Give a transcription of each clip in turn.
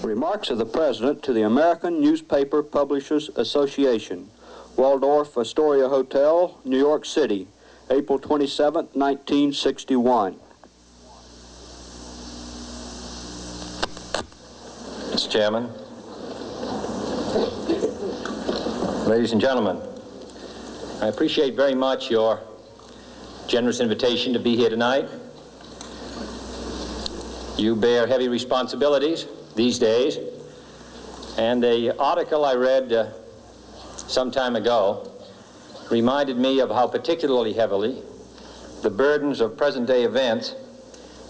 Remarks of the President to the American Newspaper Publishers Association, Waldorf Astoria Hotel, New York City, April 27, 1961. Mr. Chairman, ladies and gentlemen, I appreciate very much your generous invitation to be here tonight. You bear heavy responsibilities these days, and the article I read some time ago reminded me of how particularly heavily the burdens of present-day events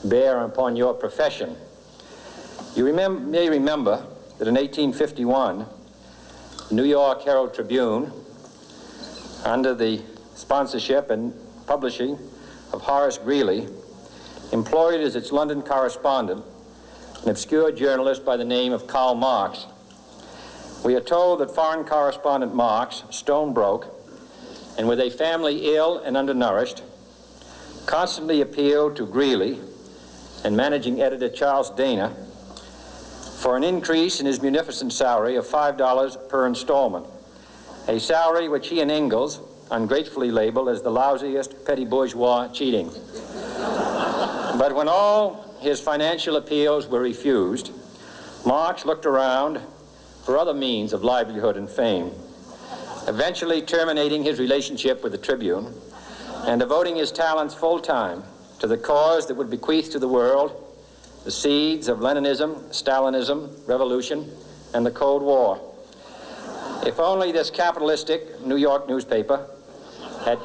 bear upon your profession. You may remember that in 1851, the New York Herald Tribune, under the sponsorship and publishing of Horace Greeley, employed as its London correspondent an obscure journalist by the name of Karl Marx. We are told that foreign correspondent Marx, stone broke, and with a family ill and undernourished, constantly appealed to Greeley and managing editor Charles Dana for an increase in his munificent salary of $5 per installment, a salary which he and Ingalls ungratefully labeled as the lousiest petty bourgeois cheating. But when all his financial appeals were refused, Marx looked around for other means of livelihood and fame, eventually terminating his relationship with the Tribune and devoting his talents full-time to the cause that would bequeath to the world the seeds of Leninism, Stalinism, revolution, and the Cold War. If only this capitalistic New York newspaper had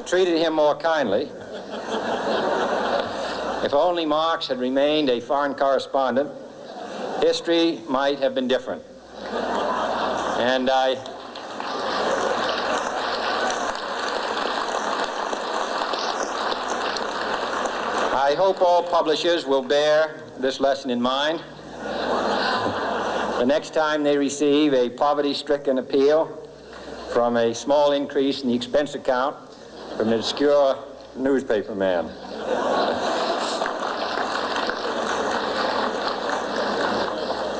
treated him more kindly, if only Marx had remained a foreign correspondent, history might have been different. And I hope all publishers will bear this lesson in mind the next time they receive a poverty-stricken appeal from a small increase in the expense account from an obscure newspaper man.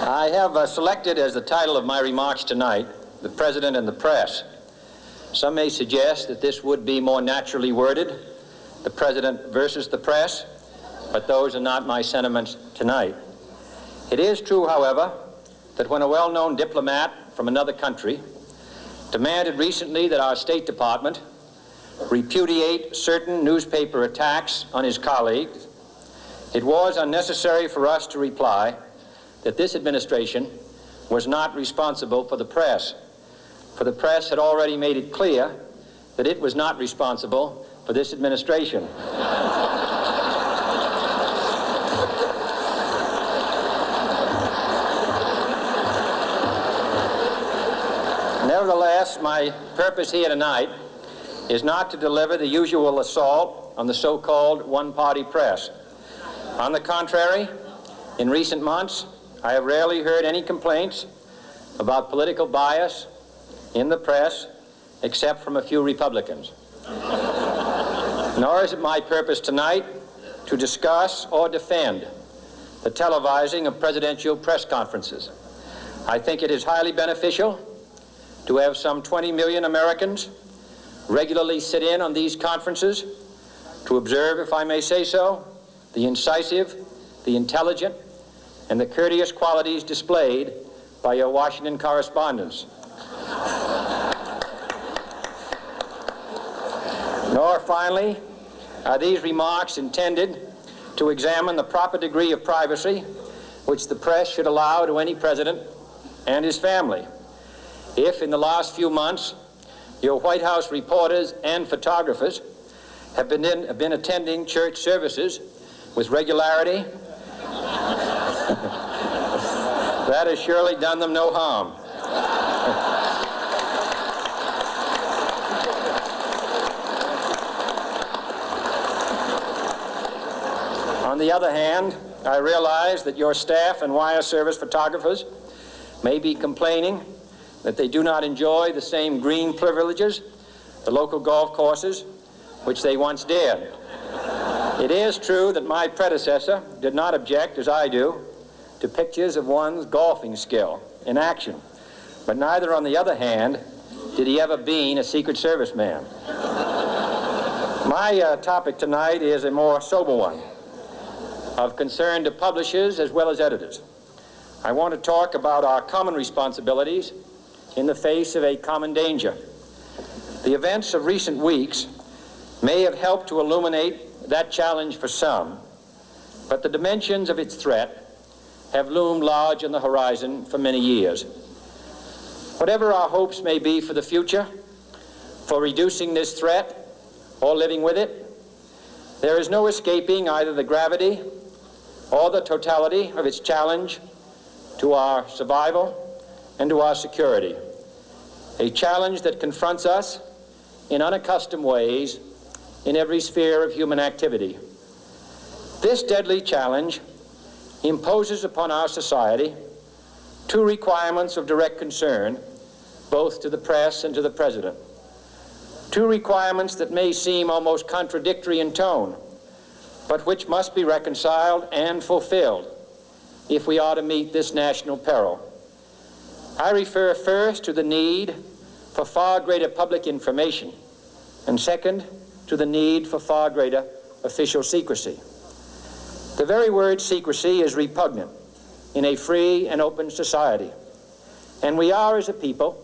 I have selected as the title of my remarks tonight, "The President and the Press." Some may suggest that this would be more naturally worded, "The President versus the Press," but those are not my sentiments tonight. It is true, however, that when a well-known diplomat from another country demanded recently that our State Department repudiate certain newspaper attacks on his colleagues, it was unnecessary for us to reply that this administration was not responsible for the press, for the press had already made it clear that it was not responsible for this administration. Nevertheless, my purpose here tonight is not to deliver the usual assault on the so-called one-party press. On the contrary, in recent months, I have rarely heard any complaints about political bias in the press, except from a few Republicans. Nor is it my purpose tonight to discuss or defend the televising of presidential press conferences. I think it is highly beneficial to have some 20 million Americans regularly sit in on these conferences to observe, if I may say so, the incisive, the intelligent, and the courteous qualities displayed by your Washington correspondents. Nor, finally, are these remarks intended to examine the proper degree of privacy which the press should allow to any president and his family. If, in the last few months, your White House reporters and photographers have been attending church services with regularity, that has surely done them no harm. On the other hand, I realize that your staff and wire service photographers may be complaining that they do not enjoy the same green privileges the local golf courses, which they once did. It is true that my predecessor did not object, as I do, to pictures of one's golfing skill in action, but neither, on the other hand, did he ever be a Secret Service man. My topic tonight is a more sober one, of concern to publishers as well as editors. I want to talk about our common responsibilities in the face of a common danger. The events of recent weeks may have helped to illuminate that challenge for some, but the dimensions of its threat have loomed large on the horizon for many years. Whatever our hopes may be for the future, for reducing this threat or living with it, there is no escaping either the gravity or the totality of its challenge to our survival and to our security. A challenge that confronts us in unaccustomed ways in every sphere of human activity. This deadly challenge imposes upon our society two requirements of direct concern, both to the press and to the President. Two requirements that may seem almost contradictory in tone, but which must be reconciled and fulfilled if we are to meet this national peril. I refer first to the need for far greater public information, and second, to the need for far greater official secrecy. The very word secrecy is repugnant in a free and open society, and we are, as a people,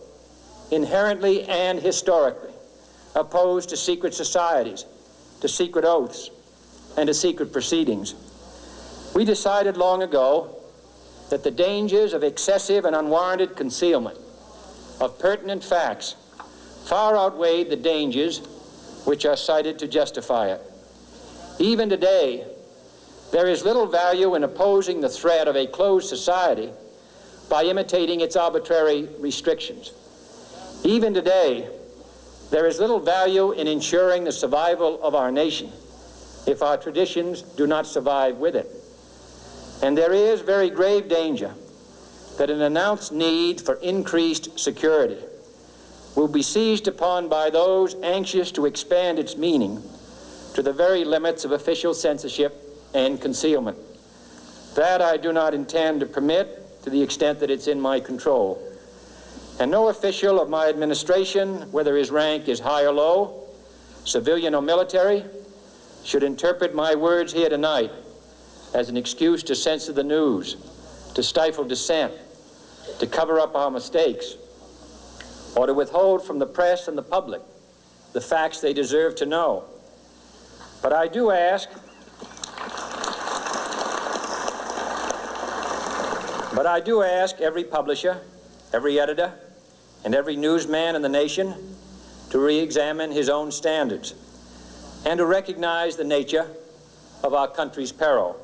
inherently and historically opposed to secret societies, to secret oaths, and to secret proceedings. We decided long ago that the dangers of excessive and unwarranted concealment of pertinent facts far outweighed the dangers which are cited to justify it. Even today, there is little value in opposing the threat of a closed society by imitating its arbitrary restrictions. Even today, there is little value in ensuring the survival of our nation if our traditions do not survive with it. And there is very grave danger that an announced need for increased security will be seized upon by those anxious to expand its meaning to the very limits of official censorship and concealment. That I do not intend to permit to the extent that it's in my control. And no official of my administration, whether his rank is high or low, civilian or military, should interpret my words here tonight as an excuse to censor the news, to stifle dissent, to cover up our mistakes, or to withhold from the press and the public the facts they deserve to know. But I do ask every publisher, every editor, and every newsman in the nation to re-examine his own standards and to recognize the nature of our country's peril.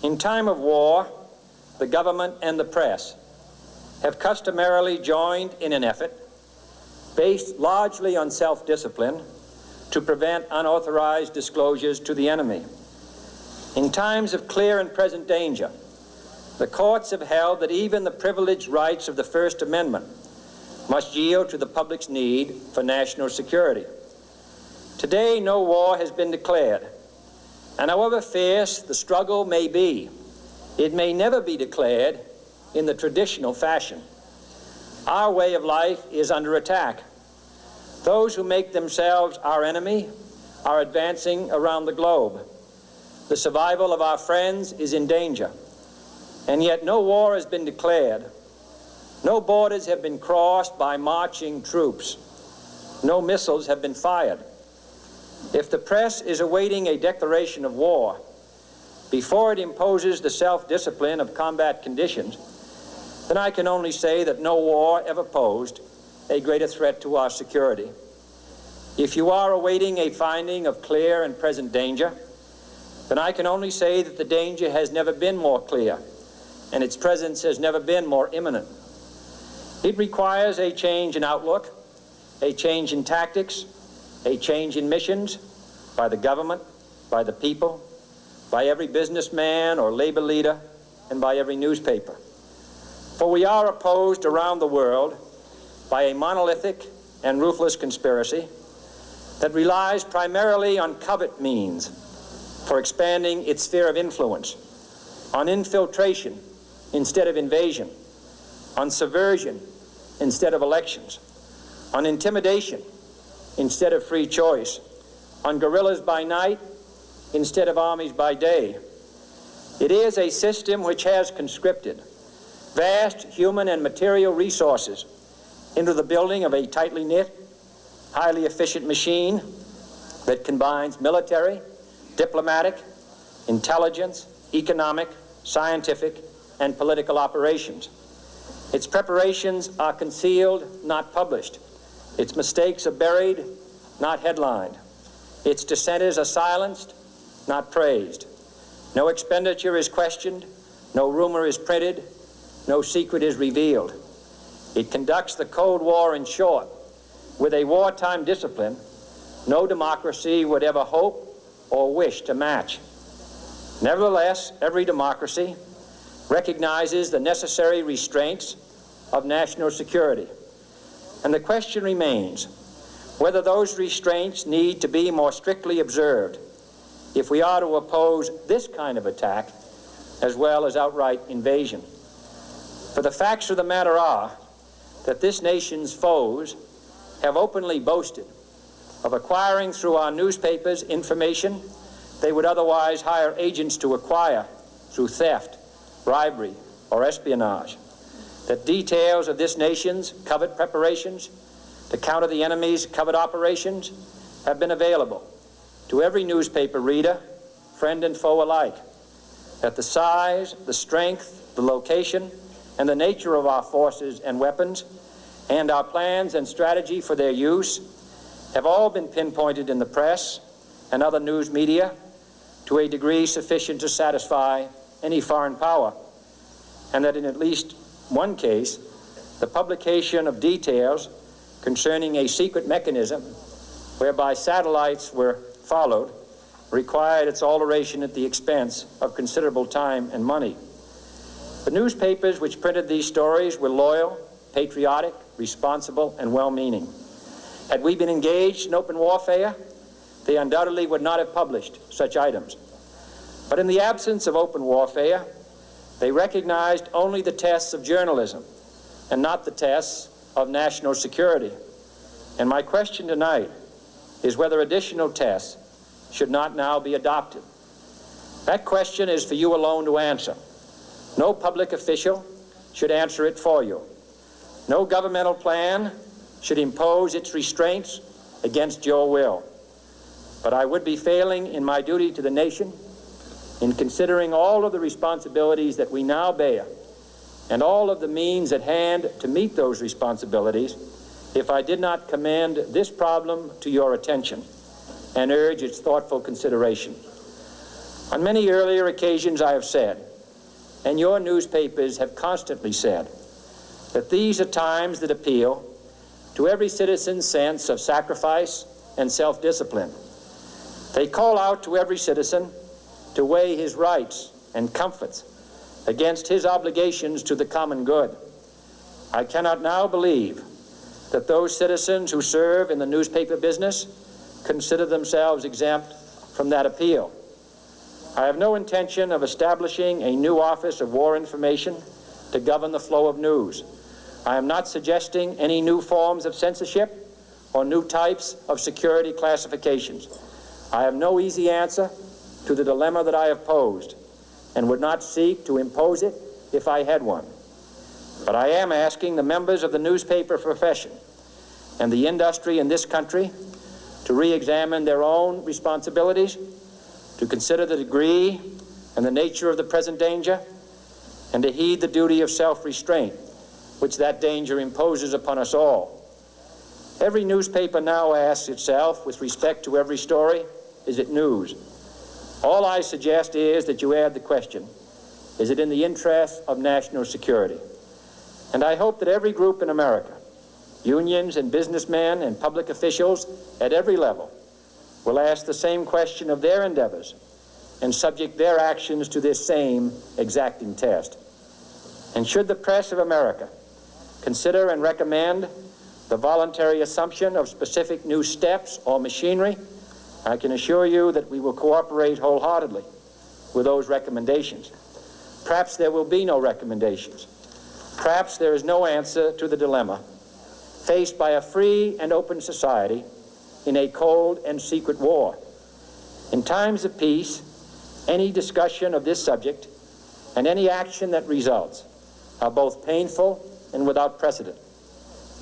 In time of war, the government and the press have customarily joined in an effort based largely on self-discipline to prevent unauthorized disclosures to the enemy. In times of clear and present danger, the courts have held that even the privileged rights of the First Amendment must yield to the public's need for national security. Today, no war has been declared, and however fierce the struggle may be, it may never be declared in the traditional fashion. Our way of life is under attack. Those who make themselves our enemy are advancing around the globe. The survival of our friends is in danger. And yet no war has been declared. No borders have been crossed by marching troops. No missiles have been fired. If the press is awaiting a declaration of war before it imposes the self-discipline of combat conditions, then I can only say that no war ever posed a greater threat to our security. If you are awaiting a finding of clear and present danger, then I can only say that the danger has never been more clear, and its presence has never been more imminent. It requires a change in outlook, a change in tactics, a change in missions by the government, by the people, by every businessman or labor leader, and by every newspaper. For we are opposed around the world by a monolithic and ruthless conspiracy that relies primarily on covert means for expanding its sphere of influence, on infiltration instead of invasion, on subversion instead of elections, on intimidation instead of free choice, on guerrillas by night instead of armies by day. It is a system which has conscripted vast human and material resources into the building of a tightly knit, highly efficient machine that combines military, diplomatic, intelligence, economic, scientific, and political operations. Its preparations are concealed, not published. Its mistakes are buried, not headlined. Its dissenters are silenced, not praised. No expenditure is questioned, no rumor is printed, no secret is revealed. It conducts the Cold War, in short, with a wartime discipline no democracy would ever hope or wish to match. Nevertheless, every democracy recognizes the necessary restraints of national security. And the question remains whether those restraints need to be more strictly observed if we are to oppose this kind of attack as well as outright invasion. For the facts of the matter are that this nation's foes have openly boasted of acquiring through our newspapers information they would otherwise hire agents to acquire through theft, bribery, or espionage. That details of this nation's covert preparations to counter the enemy's covert operations have been available to every newspaper reader, friend and foe alike. That the size, the strength, the location, and the nature of our forces and weapons, and our plans and strategy for their use have all been pinpointed in the press and other news media to a degree sufficient to satisfy any foreign power, and that in at least one case, the publication of details concerning a secret mechanism whereby satellites were followed required its alteration at the expense of considerable time and money. The newspapers which printed these stories were loyal, patriotic, responsible, and well-meaning. Had we been engaged in open warfare, they undoubtedly would not have published such items. But in the absence of open warfare, they recognized only the tests of journalism and not the tests of national security. And my question tonight is whether additional tests should not now be adopted. That question is for you alone to answer. No public official should answer it for you. No governmental plan should impose its restraints against your will. But I would be failing in my duty to the nation in considering all of the responsibilities that we now bear and all of the means at hand to meet those responsibilities if I did not commend this problem to your attention and urge its thoughtful consideration. On many earlier occasions I have said, and your newspapers have constantly said, that these are times that appeal to every citizen's sense of sacrifice and self-discipline. They call out to every citizen to weigh his rights and comforts against his obligations to the common good. I cannot now believe that those citizens who serve in the newspaper business consider themselves exempt from that appeal. I have no intention of establishing a new Office of War Information to govern the flow of news. I am not suggesting any new forms of censorship or new types of security classifications. I have no easy answer to the dilemma that I have posed and would not seek to impose it if I had one. But I am asking the members of the newspaper profession and the industry in this country to re-examine their own responsibilities, to consider the degree and the nature of the present danger, and to heed the duty of self-restraint which that danger imposes upon us all. Every newspaper now asks itself, with respect to every story, is it news? All I suggest is that you add the question, is it in the interest of national security? And I hope that every group in America, unions and businessmen and public officials at every level, will ask the same question of their endeavors and subject their actions to this same exacting test. And should the press of America consider and recommend the voluntary assumption of specific new steps or machinery, I can assure you that we will cooperate wholeheartedly with those recommendations. Perhaps there will be no recommendations. Perhaps there is no answer to the dilemma faced by a free and open society in a cold and secret war. In times of peace, any discussion of this subject and any action that results are both painful and without precedent.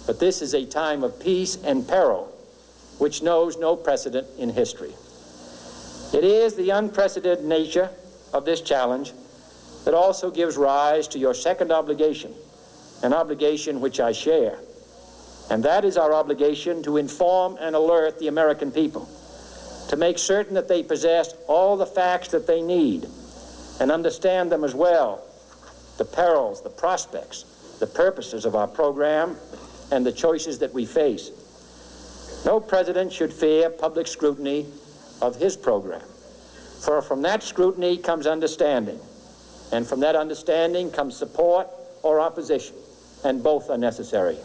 But this is a time of peace and peril which knows no precedent in history. It is the unprecedented nature of this challenge that also gives rise to your second obligation, an obligation which I share, and that is our obligation to inform and alert the American people, to make certain that they possess all the facts that they need and understand them as well, the perils, the prospects, the purposes of our program, and the choices that we face. No president should fear public scrutiny of his program, for from that scrutiny comes understanding, and from that understanding comes support or opposition, and both are necessary.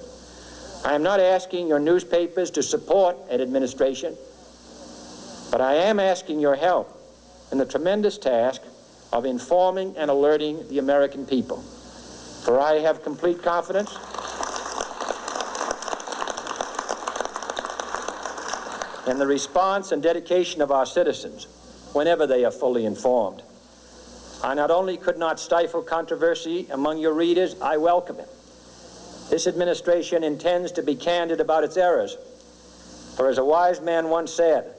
I am not asking your newspapers to support an administration, but I am asking your help in the tremendous task of informing and alerting the American people. For I have complete confidence in the response and dedication of our citizens whenever they are fully informed. I not only could not stifle controversy among your readers, I welcome it. This administration intends to be candid about its errors. For as a wise man once said,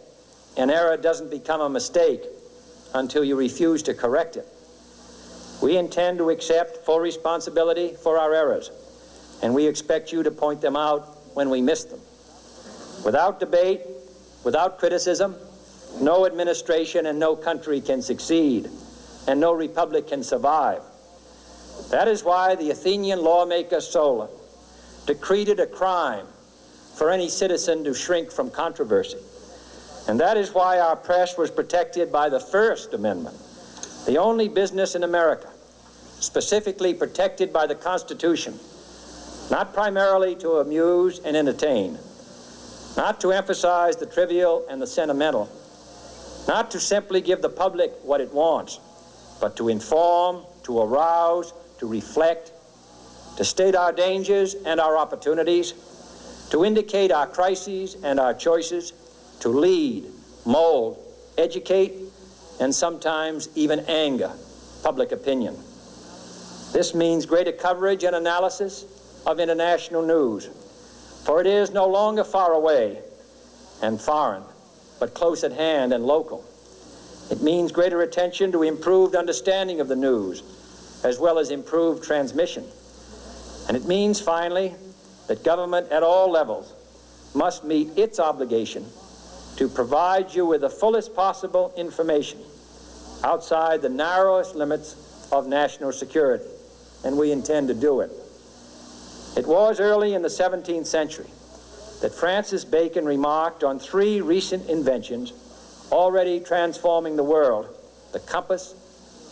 an error doesn't become a mistake until you refuse to correct it. We intend to accept full responsibility for our errors, and we expect you to point them out when we miss them. Without debate, without criticism, no administration and no country can succeed, and no republic can survive. That is why the Athenian lawmaker Solon decreed it a crime for any citizen to shrink from controversy. And that is why our press was protected by the First Amendment, the only business in America specifically protected by the Constitution, not primarily to amuse and entertain, not to emphasize the trivial and the sentimental, not to simply give the public what it wants, but to inform, to arouse, to reflect, to state our dangers and our opportunities, to indicate our crises and our choices, to lead, mold, educate, and sometimes even anger public opinion. This means greater coverage and analysis of international news, for it is no longer far away and foreign, but close at hand and local. It means greater attention to improved understanding of the news, as well as improved transmission. And it means, finally, that government at all levels must meet its obligation to provide you with the fullest possible information outside the narrowest limits of national security, and we intend to do it. It was early in the 17th century that Francis Bacon remarked on three recent inventions already transforming the world: the compass,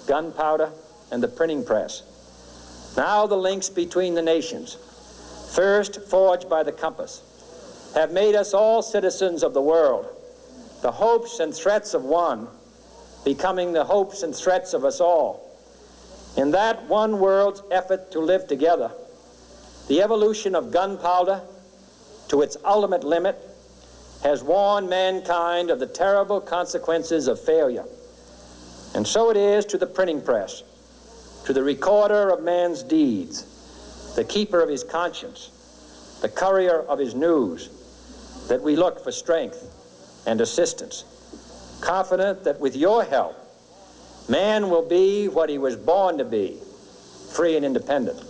gunpowder, and the printing press. Now the links between the nations, first forged by the compass, have made us all citizens of the world, the hopes and threats of one becoming the hopes and threats of us all. In that one world's effort to live together, the evolution of gunpowder to its ultimate limit has warned mankind of the terrible consequences of failure. And so it is to the printing press, to the recorder of man's deeds, the keeper of his conscience, the courier of his news, that we look for strength and assistance, confident that with your help, man will be what he was born to be, free and independent.